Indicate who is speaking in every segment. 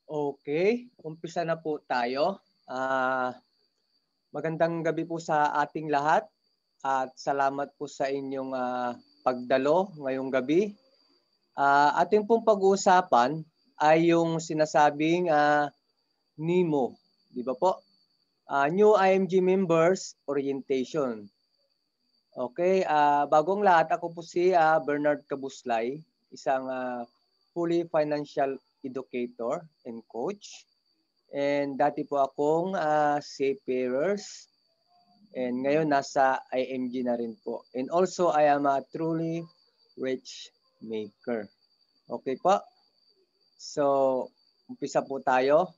Speaker 1: Okay, umpisa na po tayo. Magandang gabi po sa ating lahat at salamat po sa inyong pagdalo ngayong gabi. Ating pong pag-uusapan ay yung sinasabing NEMO, di ba po? New IMG Members Orientation. Okay, bagong lahat, ako po si Bernard Cabuslay, isang fully financial educator and coach. And dati po akong seafarers. And ngayon nasa IMG na rin po. And also I am a truly rich maker. Okay po? So, umpisa po tayo.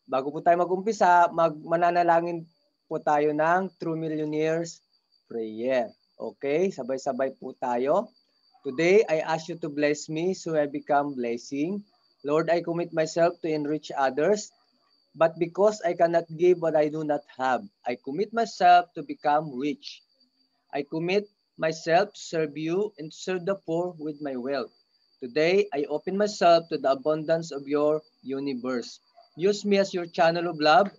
Speaker 1: Bago po tayo mag-umpisa, mananalangin po tayo ng True Millionaires Prayer. Okay? Sabay-sabay po tayo. Today, I ask you to bless me so I become blessing. Lord, I commit myself to enrich others. But because I cannot give what I do not have, I commit myself to become rich. I commit myself to serve you and to serve the poor with my wealth. Today, I open myself to the abundance of your universe. Use me as your channel of love.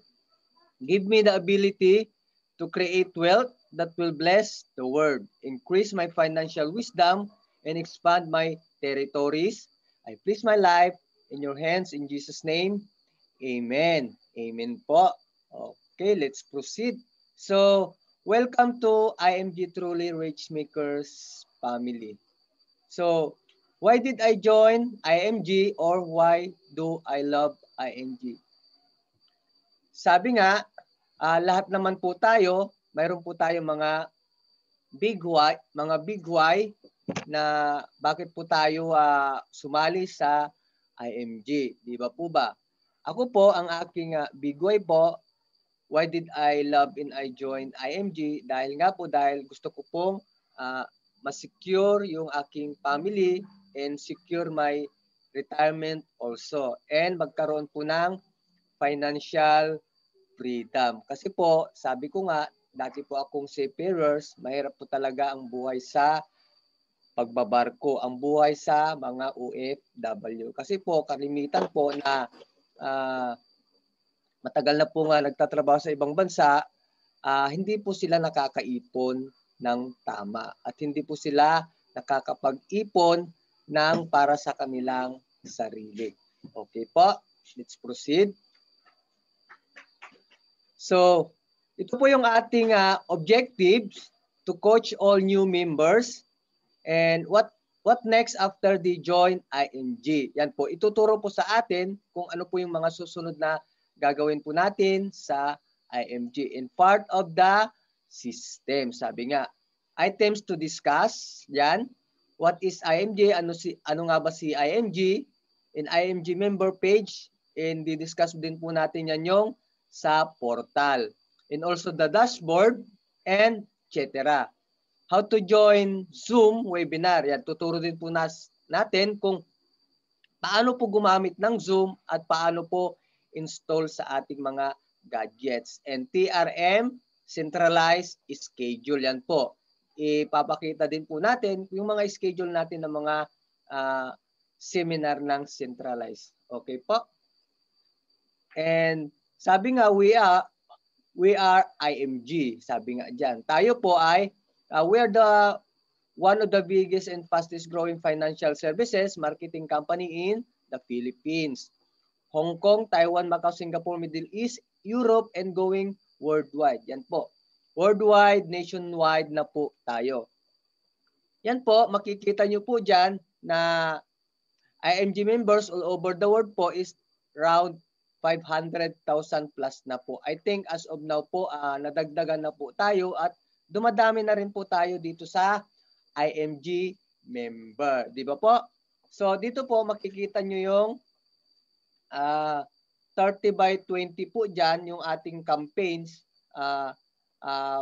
Speaker 1: Give me the ability to create wealth that will bless the world, increase my financial wisdom, and expand my territories. I place my life in your hands in Jesus' name. Amen. Amen po. Okay, let's proceed. So, welcome to IMG Truly Rich Makers family. So, why did I join IMG or why do I love IMG? Sabi nga, lahat naman po tayo, mayroon po tayo mga big why na bakit po tayo sumali sa IMG, di ba po ba? Ako po, ang aking big why po, why did I love and I join IMG? Dahil gusto ko pong ma-secure yung aking family and secure my retirement also. And magkaroon po ng financial freedom. Kasi po, sabi ko nga, dati po akong seafarers, mahirap po talaga ang buhay sa pagbabarko, ang buhay sa mga OFW. Kasi po, kalimitan po na matagal na po nga nagtatrabaho sa ibang bansa, hindi po sila nakakaipon ng tama at hindi po sila nakakapag-ipon ng para sa kanilang sarili. Okay po, let's proceed. So, ito po yung ating objectives to coach all new members. And what next after the join IMG? Yan po, ituturo po sa atin kung ano po yung mga susunod na gagawin po natin sa IMG in part of the system. Sabi nga, items to discuss, yan. What is IMG? Ano nga ba si IMG? In IMG member page, and di-discuss din po natin yan yung sa portal. And also the dashboard and etc. How to join Zoom webinar. Yan, tuturo din po natin kung paano po gumamit ng Zoom at paano po install sa ating mga gadgets. And TRM, centralized schedule. Yan po. Ipapakita din po natin yung mga schedule natin ng mga seminar ng centralized. Okay po? And sabi nga, we are IMG. Sabi nga dyan. Tayo po ay, we are one of the biggest and fastest growing financial services marketing company in the Philippines, Hong Kong, Taiwan, Macau, Singapore, Middle East, Europe, and going worldwide. Yan po. Worldwide, nationwide na po tayo. Yan po, makikita nyo po dyan na IMG members all over the world po is around 500,000 plus na po. I think as of now po, nadagdagan na po tayo at dumadami na rin po tayo dito sa IMG member. Di ba po? So, dito po makikita nyo yung 30 by 20 po dyan, yung ating campaigns.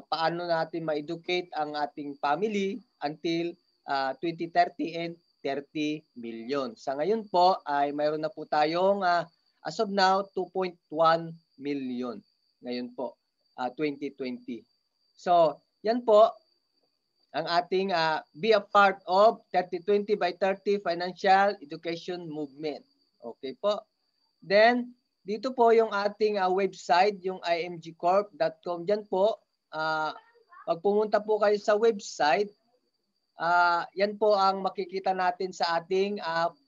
Speaker 1: Paano natin ma-educate ang ating family until 2030 and 30 million. Sa ngayon po ay mayroon na po tayong as of now 2.1 million. Ngayon po 2020. So, yan po ang ating be a part of 30-20 by 30 financial education movement. Okay po. Then, dito po yung ating website, yung imgcorp.com. Diyan po, pag pumunta po kayo sa website, yan po ang makikita natin sa ating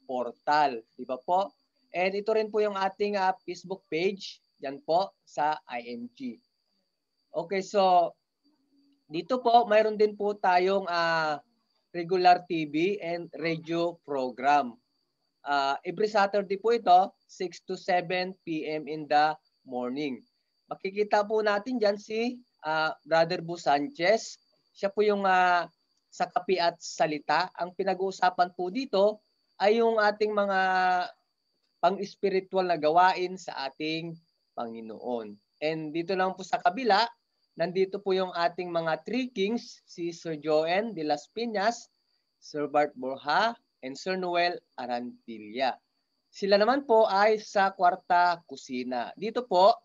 Speaker 1: portal. Di ba po? And ito rin po yung ating Facebook page. Yan po sa IMG. Okay, so dito po, mayroon din po tayong regular TV and radio program. Every Saturday po ito, 6 to 7 p.m. in the morning. Makikita po natin dyan si Brother Bu Sanchez. Siya po yung sa Kapi at Salita. Ang pinag-uusapan po dito ay yung ating mga pang-spiritual na gawain sa ating Panginoon. And dito lang po sa kabila, nandito po yung ating mga three kings, si Sir Joen de las Piñas, Sir Bart Borja, and Sir Noel Arantilla. Sila naman po ay sa kwarta kusina. Dito po,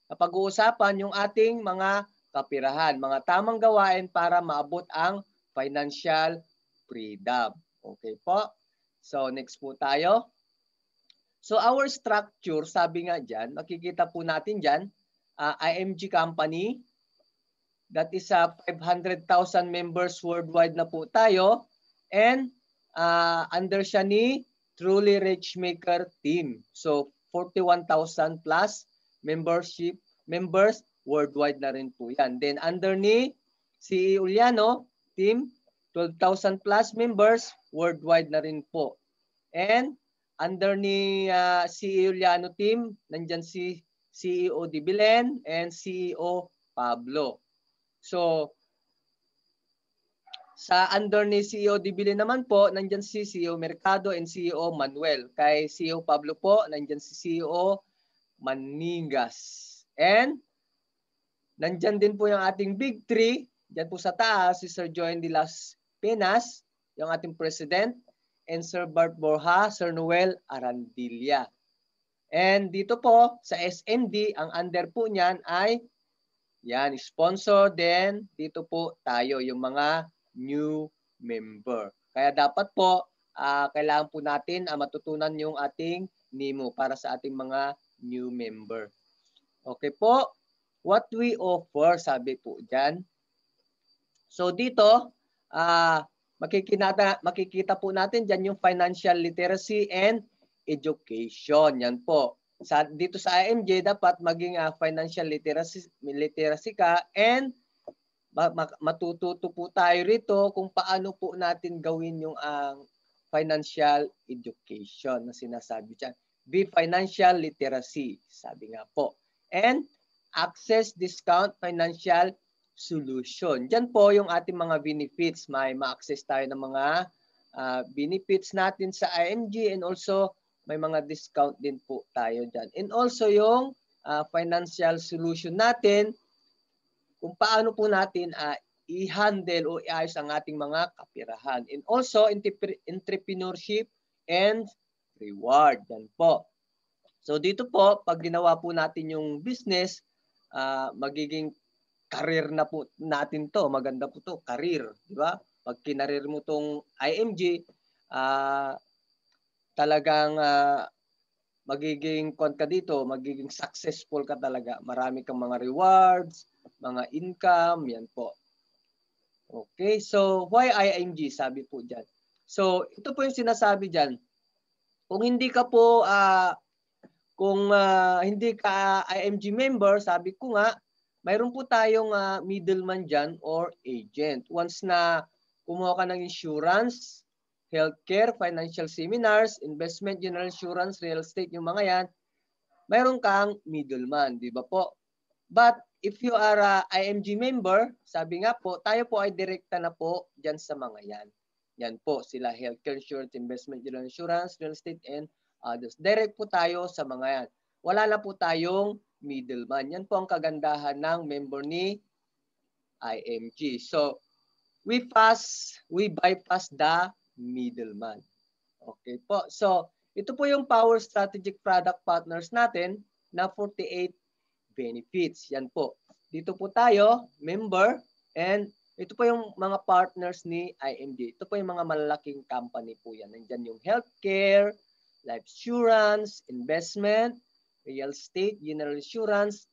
Speaker 1: napag-uusapan yung ating mga kapirahan, mga tamang gawain para maabot ang financial freedom. Okay po? So, next po tayo. So, our structure, sabi nga dyan, makikita po natin dyan, IMG company, that is 500,000 members worldwide na po tayo, and under siya ni Truly Richmaker team. So 41,000 plus members worldwide na rin po yan. Then under ni si Uliano team, 12,000 plus members worldwide na rin po. And under ni si Uliano team, nandyan si CEO Dibilen and CEO Pablo. So sa under ni CEO Dibilen naman po, nandyan si CEO Mercado and CEO Manuel. Kay CEO Pablo po, nandyan si CEO Maningas. And nandyan din po yung ating big three. Diyan po sa taas, si Sir Joen de las Piñas, yung ating president, and Sir Bart Borja, Sir Noel Arantilla. And dito po sa SMD, ang under po niyan ay yan, sponsor. Then dito po tayo, yung mga new member. Kaya dapat po, kailangan po natin matutunan yung ating NIMO para sa ating mga new member. Okay po, what we offer, sabi po dyan. So dito, makikita po natin dyan yung financial literacy and education. Yan po. Dito sa IMJ, dapat maging financial literacy ka, and matututo po tayo rito kung paano po natin gawin yung financial education na sinasabi dyan. Be financial literacy, sabi nga po. And access discount financial solution. Diyan po yung ating mga benefits. May ma-access tayo ng mga benefits natin sa IMG, and also may mga discount din po tayo dyan. And also yung financial solution natin, kung paano po natin i-handle o i-ayos ang ating mga kapirahan. And also entrepreneurship and reward. Yan po. So dito po, pag ginawa po natin yung business, magiging career na po natin to. Maganda po to, career. Di ba? Pag kinareer mo tong IMG, talagang magiging magiging successful ka talaga. Marami kang mga rewards, mga income, yan po. Okay, so why IMG? Sabi po dyan. So ito po yung sinasabi dyan. Kung hindi ka po, hindi ka IMG member, sabi ko nga, mayroon po tayong middleman dyan or agent. Once na kumuha ka ng insurance, healthcare, financial seminars, investment, general insurance, real estate, yung mga yan, mayroon kang middleman, di ba po? But if you are a IMG member, sabi nga po, tayo po ay direkta na po dyan sa mga yan. Yan po, sila healthcare insurance, investment, general insurance, real estate, and others. Direct po tayo sa mga yan. Wala na po tayong middleman. Yan po ang kagandahan ng member ni IMG. So, we bypass the middleman. Okay po. So, ito po yung Power Strategic Product Partners natin na 48 benefits. Yan po. Dito po tayo, member, and ito po yung mga partners ni IMG. Ito po yung mga malalaking company po yan. Nandyan yung healthcare, life insurance, investment, real estate, general insurance,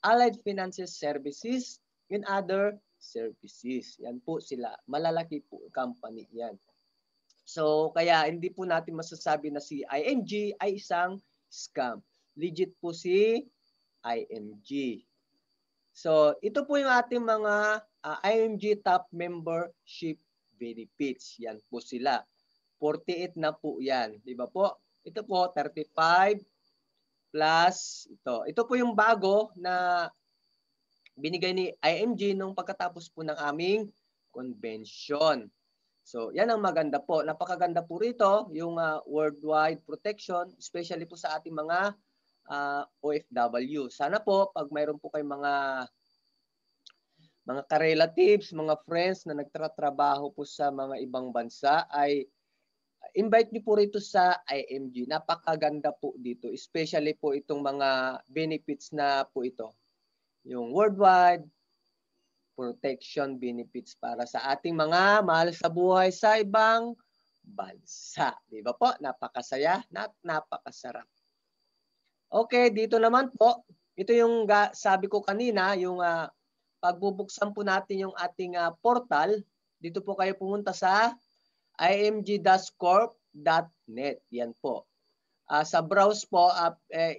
Speaker 1: allied finances services, and other services. Yan po sila. Malalaki po company yan. So, kaya hindi po natin masasabi na si IMG ay isang scam. Legit po si IMG. So, ito po yung ating mga IMG top membership benefits. Yan po sila. 48 na po yan. Di ba po? Ito po, 35 plus ito. Ito po yung bago na binigay ni IMG nung pagkatapos po ng aming convention. So, yan ang maganda po. Napakaganda po rito, yung worldwide protection, especially po sa ating mga OFW. Sana po, pag mayroon po kayong mga ka-relatives, mga friends na nagtatrabaho po sa mga ibang bansa, ay invite niyo po rito sa IMG. Napakaganda po dito, especially po itong mga benefits na po ito. Yung worldwide protection benefits para sa ating mga mahal sa buhay sa ibang bansa. Di ba po? Napakasaya at napakasarap. Okay, dito naman po, ito yung sabi ko kanina, yung pagbubuksan po natin yung ating portal. Dito po kayo pumunta sa img-corp.net. Yan po. Sa browse po,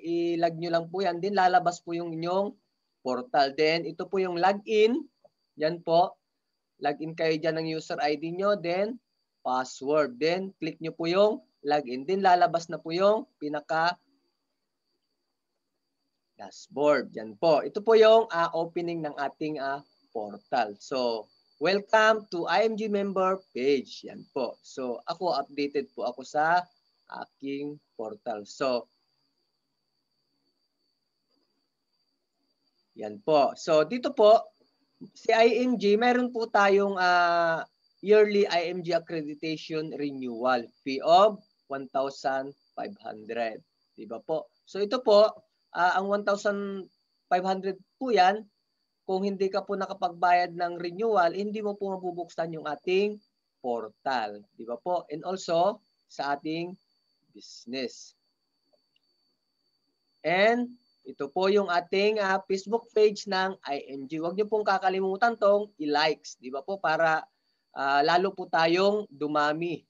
Speaker 1: ilag nyo lang po yan. Din lalabas po yung inyong portal. Then, ito po yung login. Yan po. Login kayo dyan ng user ID nyo. Then, password. Then, click nyo po yung login. Then, lalabas na po yung pinaka dashboard. Yan po. Ito po yung opening ng ating portal. So, welcome to IMG member page. Yan po. So, ako updated po ako sa aking portal. So, yan po. So, dito po, si IMG, meron po tayong yearly IMG accreditation renewal fee of 1,500. Diba po? So, ito po, ang 1,500 po yan, kung hindi ka po nakapagbayad ng renewal, hindi mo po mabubuksan yung ating portal. Diba po? And also, sa ating business. And ito po yung ating Facebook page ng IMG. Huwag niyo pong kakalimutan tong i-likes, di ba po? Para lalo po tayong dumami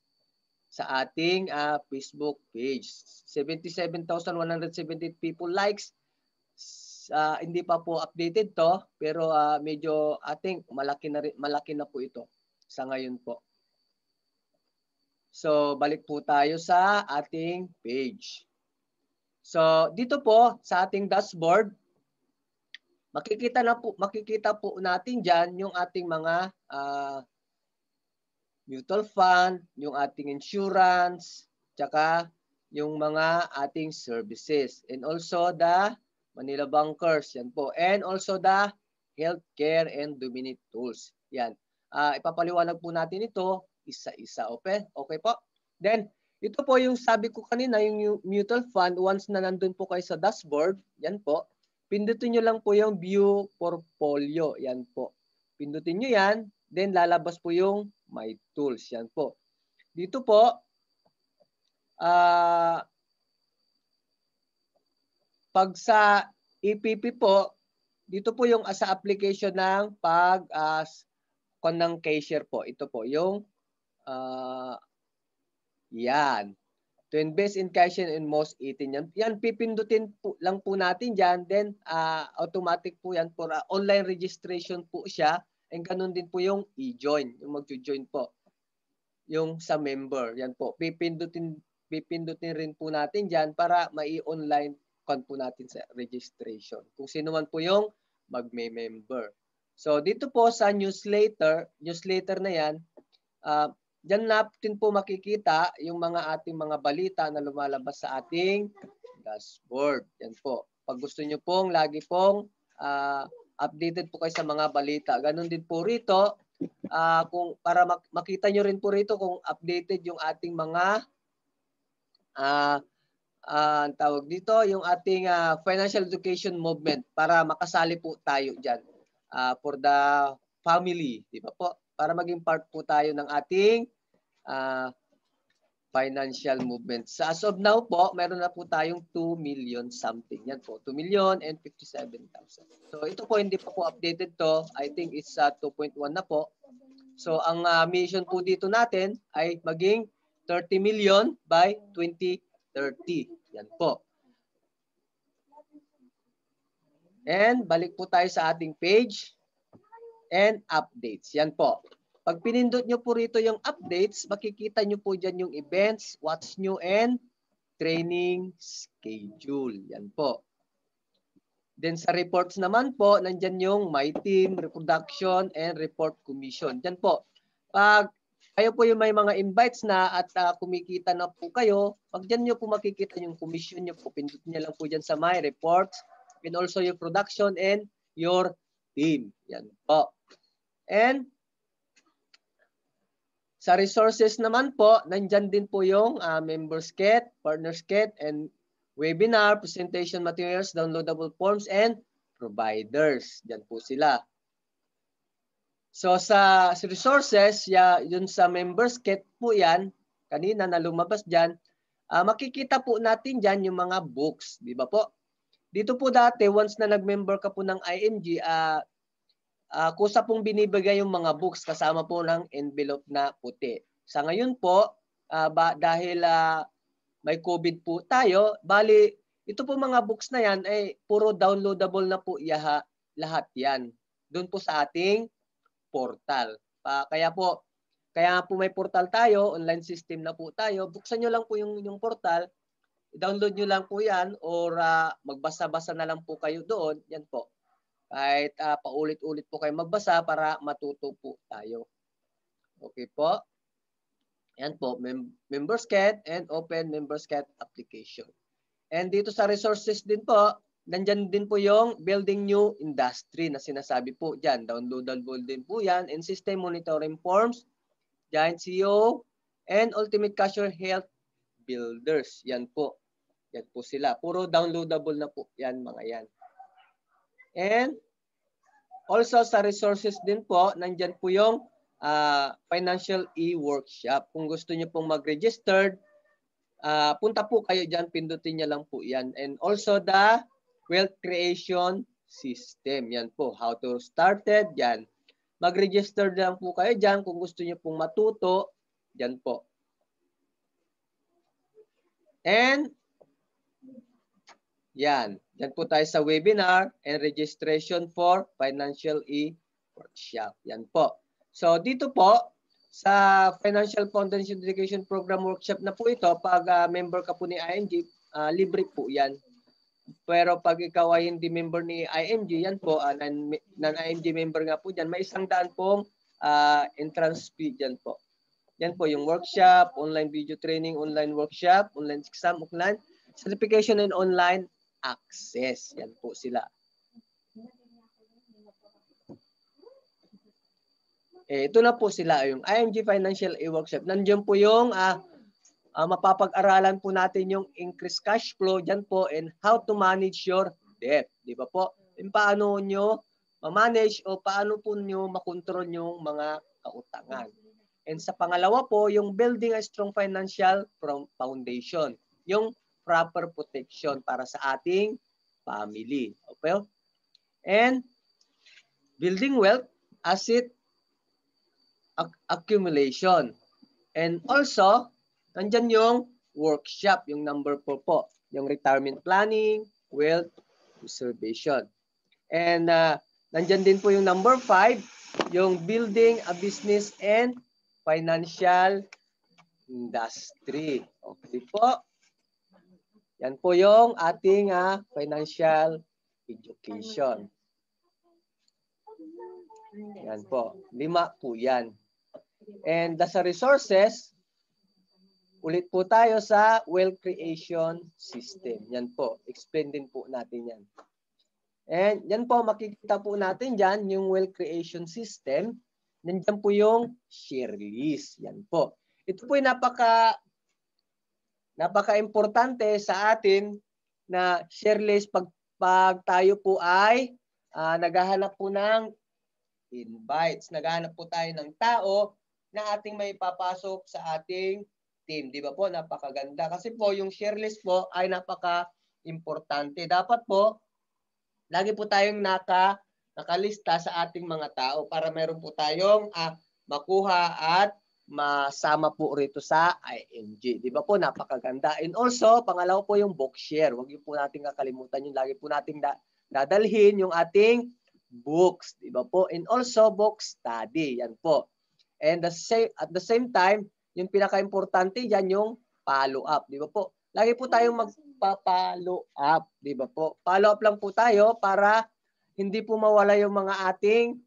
Speaker 1: sa ating Facebook page. 77,178 people likes. Hindi pa po updated to, pero medyo ating malaki na po ito sa ngayon po. So, balik po tayo sa ating page. So, dito po sa ating dashboard, makikita po natin diyan yung ating mga mutual fund, yung ating insurance, tsaka yung mga ating services. And also the Manila Bankers, yan po. And also the healthcare and Dominate tools. Yan. Ipapaliwanag po natin ito isa-isa. Okay po? Then, ito po yung sabi ko kanina, yung mutual fund, once na nandun po kayo sa dashboard, yan po, pindutin nyo lang po yung view portfolio, yan po. Pindutin nyo yan, then lalabas po yung my tools, yan po. Dito po, pag sa EPP po, dito po yung sa application ng ng cashier po. Ito po yung yan. To invest in cash in most 18. Yan pipindutin po, lang po natin dyan. Then automatic po yan for online registration po siya. And ganun din po yung i-join. Yung mag-join po. Yung sa member. Yan po. Pipindutin rin po natin dyan para mai-online po natin sa registration. Kung sino man po yung magme-member. So dito po sa newsletter na yan, diyan natin po makikita yung mga ating mga balita na lumalabas sa ating dashboard. Yan po. Pag gusto nyo pong lagi pong updated po kayo sa mga balita. Ganon din po rito. Kung para makita nyo rin po rito kung updated yung ating mga tawag dito, yung ating financial education movement para makasali po tayo dyan for the family. Di ba po? Para maging part po tayo ng ating financial movements. So as of now po, meron na po tayong 2 million something. Yan po, 2,057,000. So ito po, hindi pa po updated to. I think it's 2.1 na po. So ang mission po dito natin ay maging 30 million by 2030. Yan po. And balik po tayo sa ating page and updates. Yan po. Pag pinindot nyo po rito yung updates, makikita nyo po dyan yung events, what's new, and training schedule. Yan po. Then sa reports naman po, nandyan yung my team, reproduction, and report commission. Yan po. Pag kayo po yung may mga invites na at kumikita na po kayo, pag dyan nyo po makikita yung commission nyo po, pindot nyo lang po dyan sa my reports, and also your production and your team. Yan po. And sa resources naman po, nandyan din po yung members kit, partners kit, and webinar, presentation materials, downloadable forms, and providers. Diyan po sila. So sa resources, yun sa members kit po yan, kanina na lumabas dyan, makikita po natin dyan yung mga books. Di ba po? Dito po dati, once na nag-member ka po ng IMG, kusa pong binibigay yung mga books kasama po ng envelope na puti. Sa ngayon po, dahil may COVID po tayo, bali, ito po mga books na yan ay puro downloadable na po lahat yan. Doon po sa ating portal. Kaya po may portal tayo, online system na po tayo, buksan nyo lang po yung portal, i-download nyo lang po yan or magbasa-basa na lang po kayo doon, yan po. Kahit paulit-ulit po kayo magbasa para matuto po tayo. Okay po. Yan po, members kit and open members kit application. And dito sa resources din po, nandyan din po yung building new industry na sinasabi po dyan. Downloadable din po yan. And system monitoring forms, Giant CEO, and ultimate cashier health builders. Yan po. Yan po sila. Puro downloadable na po yan mga yan. And also sa resources din po, nandyan po yung financial e-workshop. Kung gusto niyo pong mag-registered, punta po kayo dyan, pindutin niya lang po yan. And also the wealth creation system. Yan po, how to start it, yan. Mag-register lang po kayo dyan kung gusto niyo pong matuto, yan po. And yan. Yan po tayo sa webinar and registration for financial e-workshop. Yan po. So dito po sa Financial Foundation Education Program Workshop na po ito, pag member ka po ni IMG, libre po yan. Pero pag ikaw ay hindi member ni IMG, yan po, non-IMG member nga po dyan, may 100 pong entrance fee dyan po. Yan po yung workshop, online video training, online workshop, online exam, online certification, and online access. Yan po sila. Ito na po sila, yung IMG Financial e-workshop. Nandiyan po yung mapapag-aralan po natin yung increased cash flow dyan po and how to manage your debt. Di ba po? And paano nyo ma-manage o paano po nyo makontrol yung mga kautangan. And sa pangalawa po, yung building a strong financial foundation. Yung proper protection para sa ating family. Okay? And building wealth, asset accumulation. And also, nandyan yung workshop, yung number 4 po. Yung retirement planning, wealth preservation. And nandyan din po yung number 5, yung building a business and financial industry. Okay po. Yan po yung ating financial education. Yan po. 5 po yan. And sa resources, ulit po tayo sa wealth creation system. Yan po. Explain din po natin yan. And yan po, makikita po natin dyan yung wealth creation system. Nandiyan po yung share list. Yan po. Ito po yung napaka-importante sa atin na share list pag tayo po ay naghahanap po ng invites. Naghahanap po tayo ng tao na ating may papasok sa ating team. Di ba po? Napakaganda. Kasi po yung share list po ay napaka-importante. Dapat po, lagi po tayong nakalista sa ating mga tao para meron po tayong makuha at masama po rito sa IMG. Di ba po? Napakaganda. And also, pangalawa po yung book share. Huwag niyo po natin kakalimutan yung lagi po nating dadalhin yung ating books. Di ba po? And also, book study. Yan po. And at the same time, yung pinaka-importante dyan yung follow up. Di ba po? Lagi po tayong magpa-follow up. Di ba po? Follow up lang po tayo para hindi po mawala yung mga ating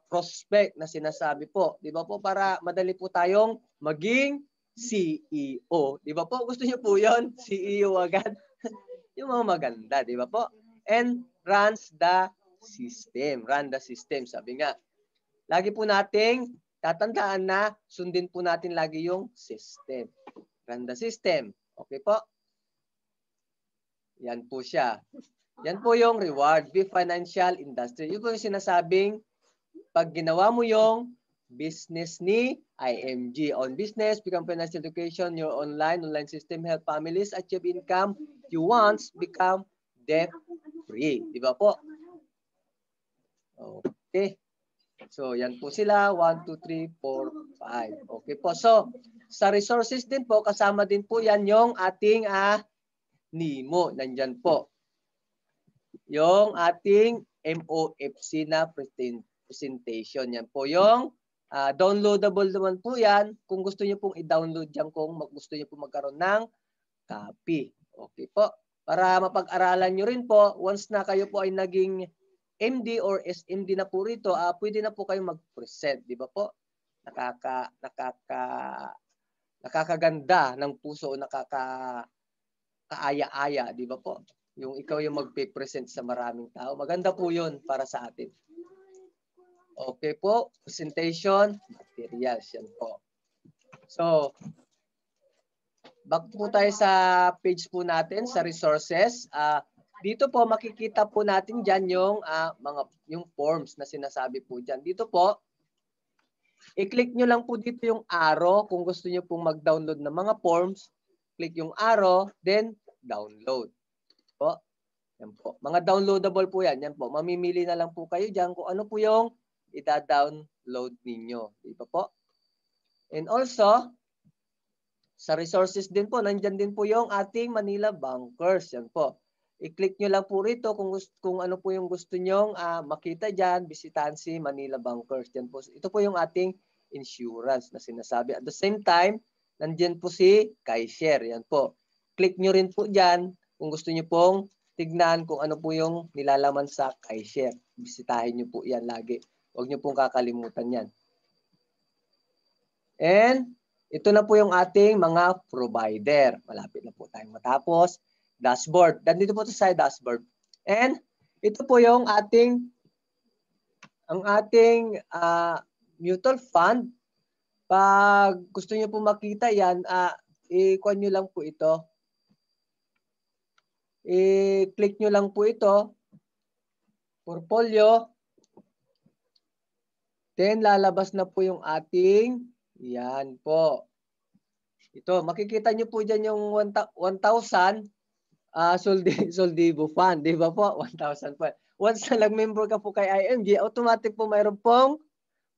Speaker 1: prospect na sinasabi po. Di ba po? Para madali po tayong maging CEO. Di ba po? Gusto niyo po yun? CEO agad? Yung mga maganda. Di ba po? And runs the system. Run the system. Sabi nga. Lagi po nating tatandaan na sundin po natin lagi yung system. Run the system. Okay po? Yan po siya. Yan po yung reward. Be financial industry. Yun po yung sinasabing pag ginawa mo yung business ni IMG. On business, become financial education, your online system, help families achieve income you want, become debt-free. Di ba po? Okay. So, yan po sila. 1, 2, 3, 4, 5. Okay po. So, sa resources din po, kasama din po yan yung ating NIMO. Nandyan po. Yung ating MOFC na presentation. Yan po yung downloadable naman po yan. Kung gusto niyo pong i-download yan, kung gusto niyo pong magkaroon ng copy. Okay po. Para mapag-aralan nyo rin po, once na kayo po ay naging MD or SMD na po rito, pwede na po kayong mag-present, di ba po? Nakakaganda ng puso o nakakaaya-aya, di ba po? Yung ikaw yung magpe-present sa maraming tao. Maganda po yun para sa atin. Okay po, presentation, materials, yan po. So, back po tayo sa page po natin, sa resources. Dito po makikita po natin diyan yung yung forms na sinasabi po diyan. Dito po i-click nyo lang po dito yung arrow kung gusto niyo pong mag-download ng mga forms. Click yung arrow, then download. Po. Yan po. Mga downloadable po yan. Yan po. Mamimili na lang po kayo diyan kung ano po yung ida-download ninyo. Di ba po? And also, sa resources din po, nandyan din po yung ating Manila Bankers. Yan po. I-click nyo lang po rito kung ano po yung gusto nyong makita dyan. Bisitahan si Manila Bankers. Yan po. Ito po yung ating insurance na sinasabi. At the same time, nandyan po si Kaishare. Yan po. Click nyo rin po dyan kung gusto nyo pong tignan kung ano po yung nilalaman sa Kaishare. Bisitahin nyo po yan lagi. Huwag nyo pong kakalimutan yan. And ito na po yung ating mga provider. Malapit na po tayong matapos. Dashboard. Nandito po ito sa dashboard. And ito po yung ating mutual fund. Pag gusto niyo po makita yan, i-kuha nyo lang po ito. I-click nyo lang po ito. Portfolio. Then lalabas na po yung ating, yan po. Ito, makikita nyo po dyan yung 1,000 Soldibo Fund, di ba po? 1,000 po. Once na nag-member ka po kay IMG, automatic po mayroon pong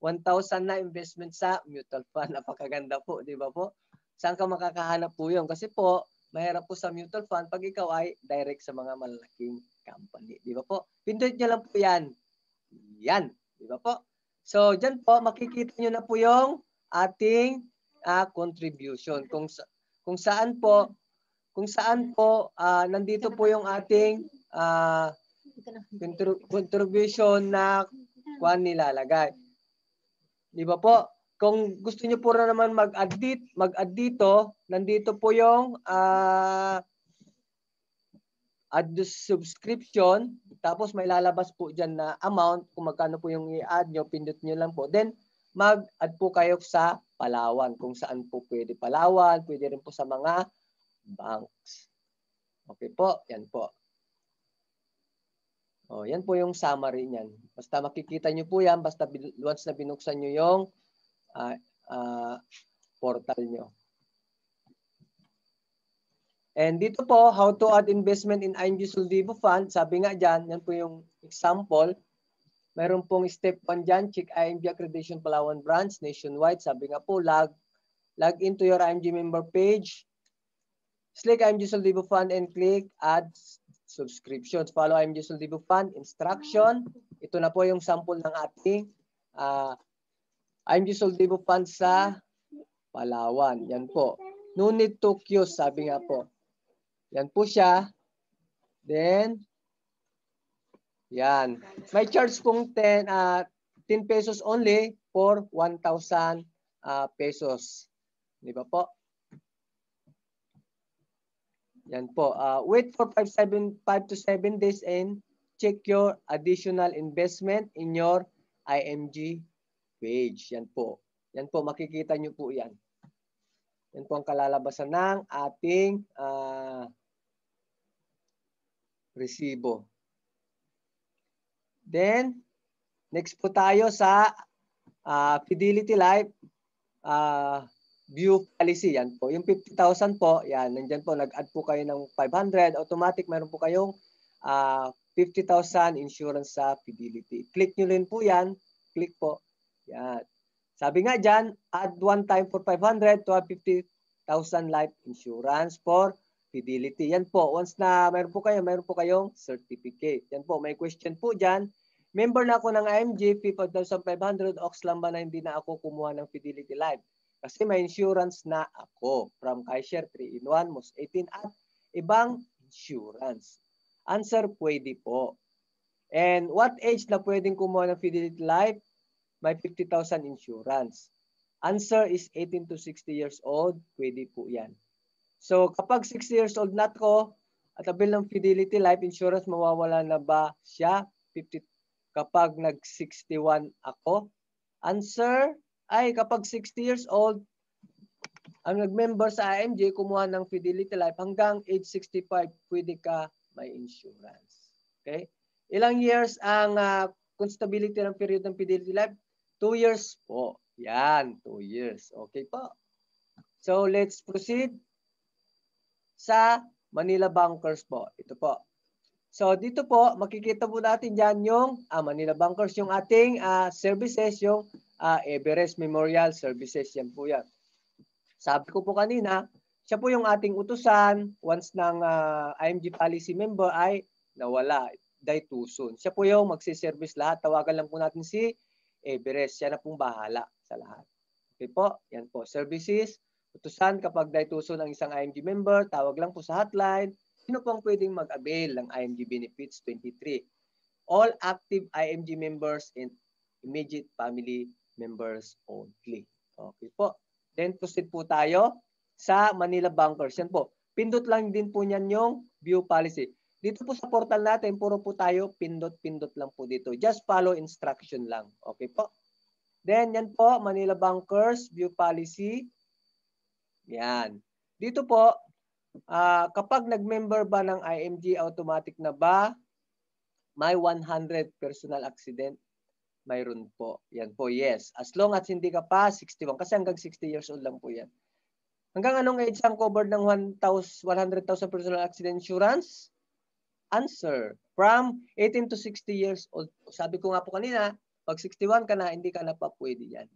Speaker 1: 1,000 na investment sa mutual fund. Napakaganda po, di ba po? Saan ka makakahanap po yun? Kasi po, mahirap po sa mutual fund pag ikaw ay direct sa mga malalaking company. Di ba po? Pindot nyo lang po yan. Yan. Di ba po? So, dyan po, makikita nyo na po yung ating contribution. Kung saan po nandito po yung ating contribution na kuan nilalagay. Di ba po? Kung gusto niyo po na naman mag-add dito, nandito po yung add subscription, tapos may lalabas po diyan na amount kung magkano po yung i-add nyo, pindot nyo lang po. Then mag-add po kayo sa Palawan, kung saan po pwede Palawan, pwede rin po sa mga banks. Okay po, yan po. Oh, yan po yung summary niyan. Basta makikita nyo po yan, basta once na binuksan nyo yung portal nyo. And dito po, how to add investment in IMG Soldivo Fund. Sabi nga dyan, yan po yung example. Meron pong step 1 dyan, check IMG Accreditation Palawan Branch nationwide. Sabi nga po, log into your IMG member page. Select IMG Soldivo Fund and click add subscriptions. Follow IMG Soldivo Fund instruction. Ito na po yung sample ng ating IMG Soldivo Fund sa Palawan. Yan po. No need to queue, sabi nga po. Yan po siya. Then, yan. May charge pong 10 pesos only for 1,000 pesos. Di ba po? Yan po. Wait for 5 to 7 days and check your additional investment in your IMG page. Yan po. Yan po. Makikita nyo po yan. Yan po ang kalalabasan ng ating resibo. Then, next po tayo sa Fidelity Life view policy. Yan po. Yung 50,000 po, yan. Nandyan po, nag-add po kayo ng 500. Automatic, meron po kayong 50,000 insurance sa Fidelity. Click nyo rin po yan. Click po. Yan. Sabi nga dyan, add one time for 500 to have 50,000 life insurance for Fidelity. Yan po. Once na meron po kayong certificate. Yan po. May question po dyan. Member na ako ng IMG, 5,500. Ox lang ba na hindi na ako kumuha ng Fidelity Life? Kasi may insurance na ako. From Kaiser, 3-in-1, most 18 at ibang insurance. Answer, pwede po. And what age na pwedeng kumuha ng Fidelity Life? May 50,000 insurance. Answer is 18 to 60 years old. Pwede po yan. So, kapag 60 years old na ako at abil ng Fidelity Life Insurance, mawawala na ba siya? 50 kapag nag-61 ako? Answer ay kapag 60 years old, ang nag-member sa IMG, kumuha ng Fidelity Life hanggang age 65, pwede ka may insurance. Okay? Ilang years ang constability ng period ng Fidelity Life? 2 years po. Yan, 2 years. Okay po. So, let's proceed sa Manila Bankers po. Ito po. So, dito po, makikita po natin dyan yung Manila Bankers, yung ating services, yung Everest Memorial Services. Yan po yan. Sabi ko po kanina, siya po yung ating utusan once ng IMG policy member ay nawala. Die too soon. Siya po yung magsiservice lahat. Tawagan lang po natin si Everest. Siya na pong bahala sa lahat. Okay po. Yan po. Services. Utusan kapag die too soon ang isang IMG member, tawag lang po sa hotline. Sino pong pwedeng mag-avail ng IMG Benefits 23? All active IMG members and immediate family members only. Okay po. Then proceed po tayo sa Manila Bankers. Yan po. Pindot lang din po niyan yung view policy. Dito po sa portal natin, puro po tayo pindot-pindot lang po dito. Just follow instruction lang. Okay po. Then yan po, Manila Bankers view policy. Yan. Dito po, kapag nag-member ba ng IMG, automatic na ba may 100 personal accident? Mayroon po. Yan po, yes. As long as hindi ka pa 61. Kasi hanggang 60 years old lang po yan. Hanggang anong age ang covered ng 100,000 personal accident insurance? Answer, from 18 to 60 years old. Sabi ko nga po kanina, pag 61 ka na, hindi ka na pa pwede yan.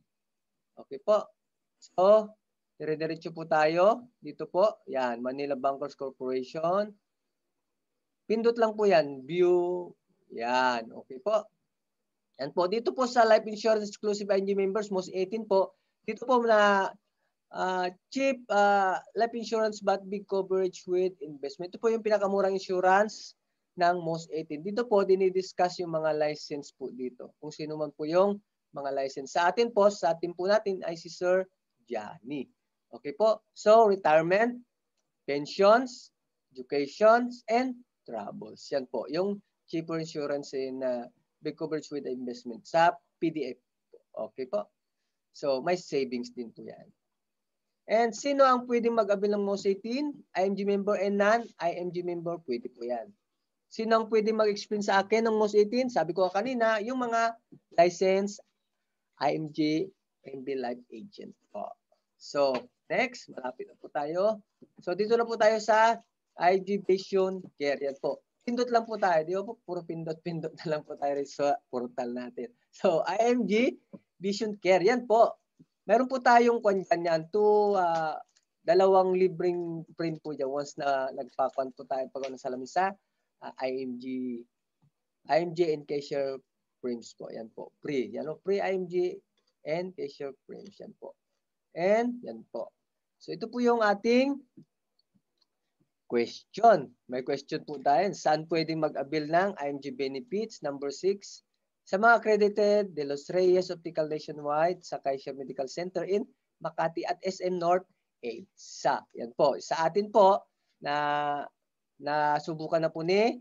Speaker 1: Okay po. So, dire-diretso po tayo. Dito po, yan, Manila Bankers Corporation. Pindot lang po yan. View, yan. Okay po. Yan po. Dito po sa Life Insurance Exclusive IMG Members, most 18 po. Dito po na cheap life insurance but big coverage with investment. Ito po yung pinakamurang insurance ng most 18. Dito po, dinidiscuss yung mga license po dito. Kung sino man po yung mga license. Sa atin po, sa team po natin ay si Sir Johnny. Okay po. So, retirement, pensions, educations, and travels. Yan po. Yung cheaper insurance in big coverage with investment sa PDF. Okay po. So, may savings din po yan. And sino ang pwedeng mag-avail ng most 18? IMG member and non-IMG member, pwede po yan. Sino ang pwedeng mag-explain sa akin ng most 18? Sabi ko kanina, yung mga license IMG MB Life Agent po. So, Next, malapit na po tayo. So dito na po tayo sa IG Vision Care. Yan po. Pindot lang po tayo. Di ba po? Puro pindot-pindot na lang po tayo sa portal natin. So IMG Vision Care. Yan po. Meron po tayong kanyan to dalawang libreng print po dyan once na nagpakuan po tayo pag sa lamisa. IMG and Cashier frames po. Yan po. Free. Yan po. Free IMG and Cashier frames. Yan po. And yan po. So ito po yung ating question. May question po tayo. Saan pwedeng mag-avail ng IMG benefits? Number 6. Sa mga accredited, De Los Reyes Optical Nationwide, sa Kaiser Medical Center in Makati at SM North, EDSA. Yan po. Sa atin po, na subukan na po ni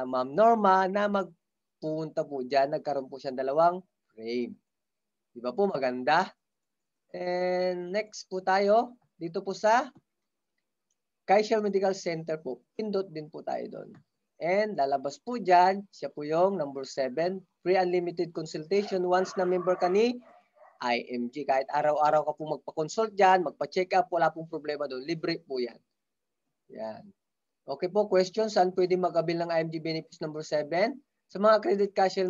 Speaker 1: Ma'am Norma na magpunta po dyan. Nagkaroon po siya dalawang frame. Di ba po maganda? And next po tayo, dito po sa Kaiser Medical Center po. Pindot din po tayo doon. And lalabas po dyan, siya po yung number 7, free unlimited consultation once na member ka ni IMG. Kahit araw-araw ka po magpa-consult dyan, magpa-check up, wala pong problema doon. Libre po yan. Yan. Okay po, question, saan pwede mag-avail ng IMG benefits number 7? Sa mga credit Kaiser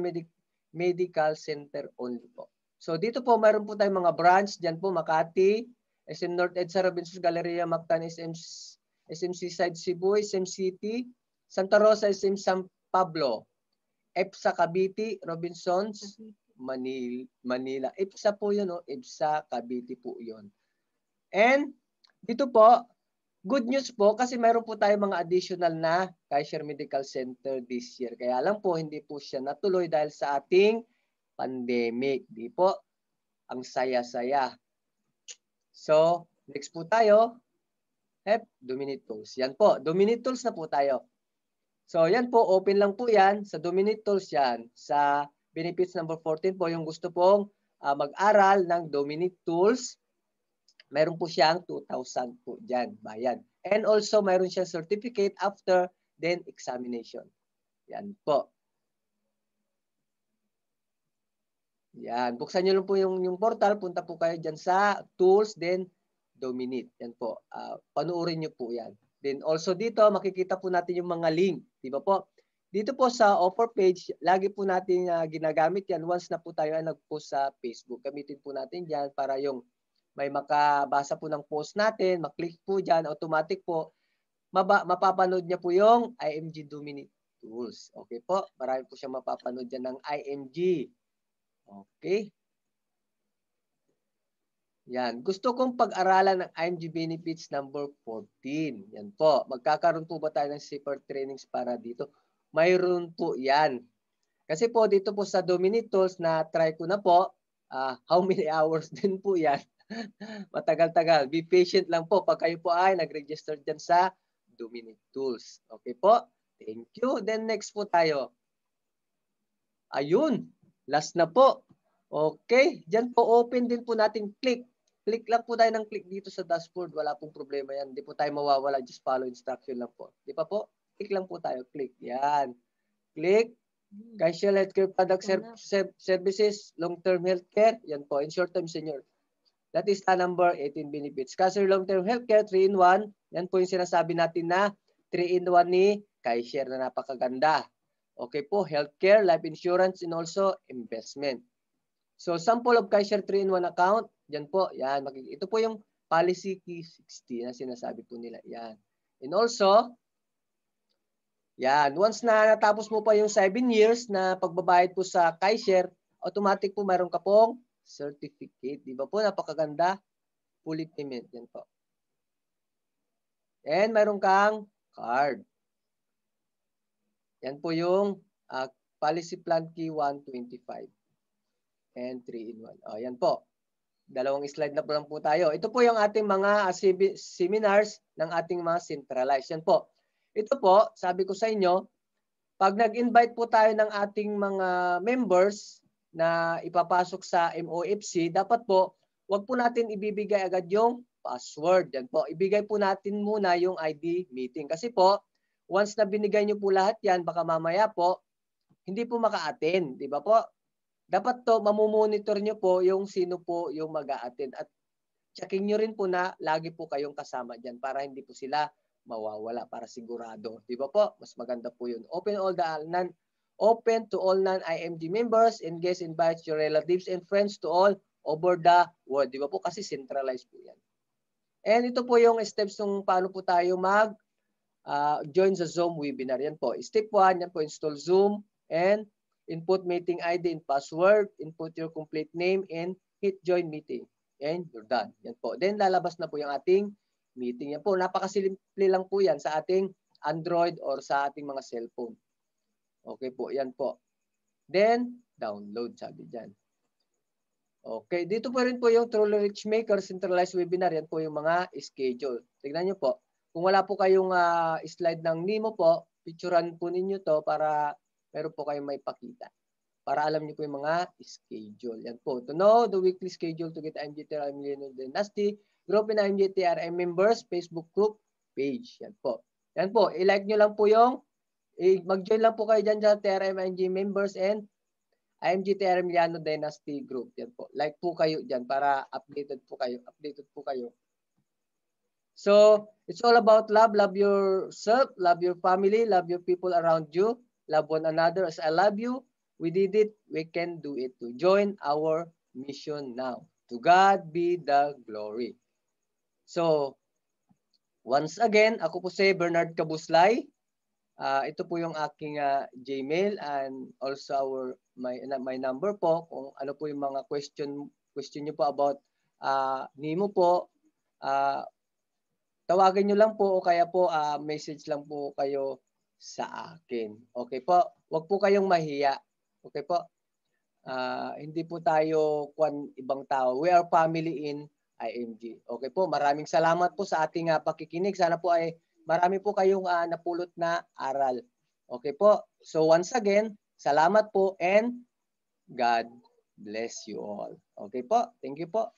Speaker 1: Medical Center only po. So dito po, mayroon po tayong mga branch. Dyan po, Makati, SM North EDSA, Robinsons Galleria, Mactan, SM Seaside Cebu, SM City, Santa Rosa, SM San Pablo, EPSA Cavite, Robinsons, Manila. EPSA po yun, no? EPSA Cavite po yun. And dito po, good news po kasi mayroon po tayo mga additional na Kaiser Medical Center this year. Kaya lang po, hindi po siya natuloy dahil sa ating pandemic. Di po, ang saya-saya. So, next po tayo. Dominate Tools. Yan po, Dominate Tools na po tayo. So, yan po, open lang po yan. Sa Dominate Tools yan. Sa benefits number 14 po, yung gusto pong mag-aral ng Dominate Tools, mayroon po siyang 2,000 po dyan, bayad. And also, mayroon siyang certificate after then examination. Yan po. Yan. Buksan nyo lang po yung portal. Punta po kayo dyan sa Tools, then Dominate. Yan po. Panuorin nyo po yan. Then also dito, makikita po natin yung mga link. Di ba po? Dito po sa offer page, lagi po natin ginagamit yan once na po tayo ay nag-post sa Facebook. Gamitin po natin dyan para yung may makabasa po ng post natin, maklik po dyan, automatic po, mapapanood niya po yung IMG Dominate Tools. Okay po? Marami po siya mapapanood dyan ng IMG. Okay? Yan. Gusto kong pag-aralan ng IMG Benefits number 14. Yan po. Magkakaroon po ba tayo ng safer trainings para dito? Mayroon po yan. Kasi po dito po sa Dominate Tools na try ko na po, how many hours din po yan? Matagal-tagal. Be patient lang po pag kayo po ay nag-register dyan sa Dominate Tools. Okay po? Thank you. Then next po tayo. Ayun. Last na po. Okay. Dyan po open din po natin click. Click lang po tayo ng click dito sa dashboard. Wala pong problema yan. Hindi po tayo mawawala. Just follow instruction lang po. Di pa po? Click lang po tayo. Click. Yan. Click. Kaiser Healthcare Product Services, Long-Term Healthcare. Yan po. In short-term senior. That is the number 18 benefits. Kaiser Long-Term Healthcare 3-in-1. Yan po yung sinasabi natin na 3-in-1 ni Kaiser na napakaganda. Okay po. Healthcare, life insurance, and also investment. So, sample of Kaiser 3-in-1 account. Yan po. Yan. Ito po yung policy key 60 na sinasabi po nila. Yan. And also, yan. Once na natapos mo pa yung 7 years na pagbabayad po sa Kaiser, automatic po mayroon ka pong certificate. Di ba po? Napakaganda. Fully payment. Yan po. And mayroon kang card. Yan po yung policy plan key 125. And 3-in-1. Yan po. Dalawang slide na po lang po tayo. Ito po yung ating mga seminars ng ating mga centralized. Yan po. Ito po, sabi ko sa inyo, pag nag-invite po tayo ng ating mga members na ipapasok sa MOFC, dapat po, wag po natin ibibigay agad yung password. Yan po. Ibigay po natin muna yung ID meeting. Kasi po, once na binigay nyo po lahat yan, baka mamaya po, hindi po maka-attend. Di ba po? Dapat to, mamumonitor nyo po yung sino po yung mag-a-attend. At checking nyo rin po na lagi po kayong kasama dyan para hindi po sila mawawala, para sigurado. Di ba po? Mas maganda po yun. Open to all non-IMG members and guests, invite your relatives and friends to all over the world. Di ba po? Kasi centralized po yan. And ito po yung steps ng paano po tayo join sa Zoom webinar. Yan po. Step 1, yan po, install Zoom and input meeting ID and password, input your complete name and hit join meeting. And you're done. Yan po. Then lalabas na po yung ating meeting. Yan po. Napakasimple lang po yan sa ating Android or sa ating mga cellphone. Okay po. Yan po. Then download, sabi dyan. Okay. Dito po rin po yung Truly Rich Maker centralized webinar. Yan po yung mga schedule. Tignan nyo po. Kung wala po kayong slide ng Nemo po, picturean po ninyo to para meron po kayong may pakita. Para alam niyo po yung mga schedule. Yan po. To know the weekly schedule to get IMGTRM Millennial Dynasty, group in IMGTRM members, Facebook group, page. Yan po. Yan po. I-like nyo lang po yung, mag-join lang po kayo dyan sa TRM IMG members and IMGTRM Millennial Dynasty group. Yan po. Like po kayo dyan para updated po kayo. So, it's all about love. Love yourself, love your family, love your people around you, love one another as I love you. We did it. We can do it too. Join our mission now. To God be the glory. So, once again, ako po si Bernard Cabuslay. Ito po yung aking Gmail and also my number po. Kung ano po yung mga question nyo po about Nemo po, tawagan nyo lang po o kaya po message lang po kayo sa akin. Okay po? Huwag po kayong mahiya. Okay po? Hindi po tayo ibang tao. We are family in IMG. Okay po? Maraming salamat po sa ating pakikinig. Sana po ay marami po kayong napulot na aral. Okay po? So once again, salamat po and God bless you all. Okay po? Thank you po.